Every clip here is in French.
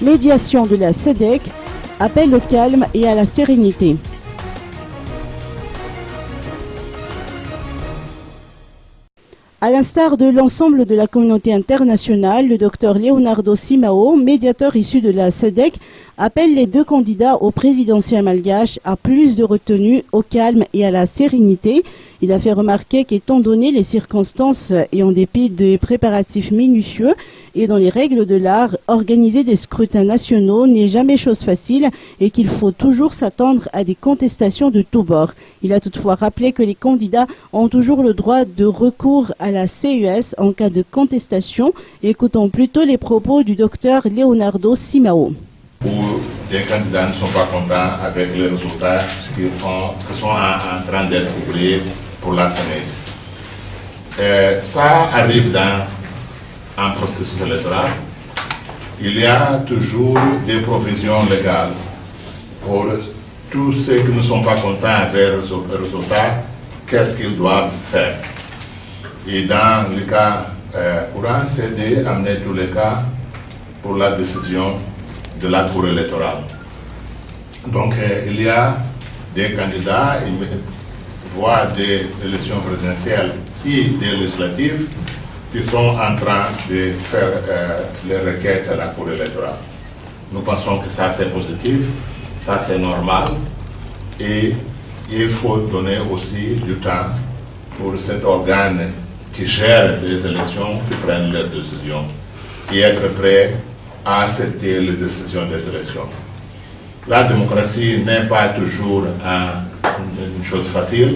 médiation de la SEDEC appelle au calme et à la sérénité. À l'instar de l'ensemble de la communauté internationale, le docteur Leonardo Simão, médiateur issu de la SEDEC, appelle les deux candidats au présidentiel malgache à plus de retenue, au calme et à la sérénité. Il a fait remarquer qu'étant donné les circonstances et en dépit des préparatifs minutieux et dans les règles de l'art, organiser des scrutins nationaux n'est jamais chose facile et qu'il faut toujours s'attendre à des contestations de tous bords. Il a toutefois rappelé que les candidats ont toujours le droit de recours à la CES en cas de contestation. Écoutons plutôt les propos du docteur Leonardo Simão. Où des candidats ne sont pas contents avec les résultats qui sont en train d'être publiés pour la Sénat. Ça arrive dans un processus électoral. Il y a toujours des provisions légales pour tous ceux qui ne sont pas contents avec le résultat, qu'est-ce qu'ils doivent faire. Et dans le cas courant, c'est d'amener tous les cas pour la décision de la Cour électorale. Donc il y a des candidats, voire des élections présidentielles et des législatives qui sont en train de faire les requêtes à la Cour électorale. Nous pensons que ça c'est positif, ça c'est normal et il faut donner aussi du temps pour cet organe qui gère les élections, qui prennent leurs décisions et être prêt à accepter les décisions des élections. La démocratie n'est pas toujours une chose facile,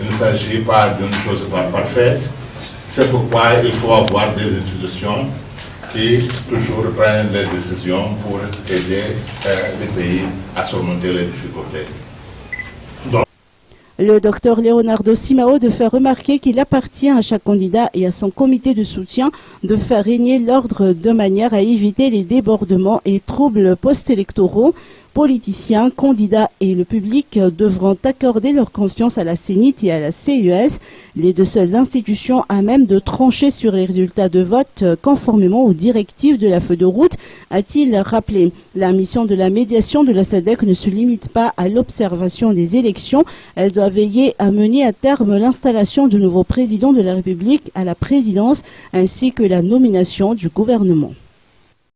il ne s'agit pas d'une chose parfaite, c'est pourquoi il faut avoir des institutions qui toujours prennent les décisions pour aider les pays à surmonter les difficultés. Le docteur Leonardo Simão de faire remarquer qu'il appartient à chaque candidat et à son comité de soutien de faire régner l'ordre de manière à éviter les débordements et troubles post-électoraux. Politiciens, candidats et le public devront accorder leur confiance à la CENIT et à la CES, les deux seules institutions à même de trancher sur les résultats de vote conformément aux directives de la feuille de route, a-t-il rappelé. La mission de la médiation de la SEDEC ne se limite pas à l'observation des élections, elle doit veiller à mener à terme l'installation du nouveau président de la République à la présidence ainsi que la nomination du gouvernement.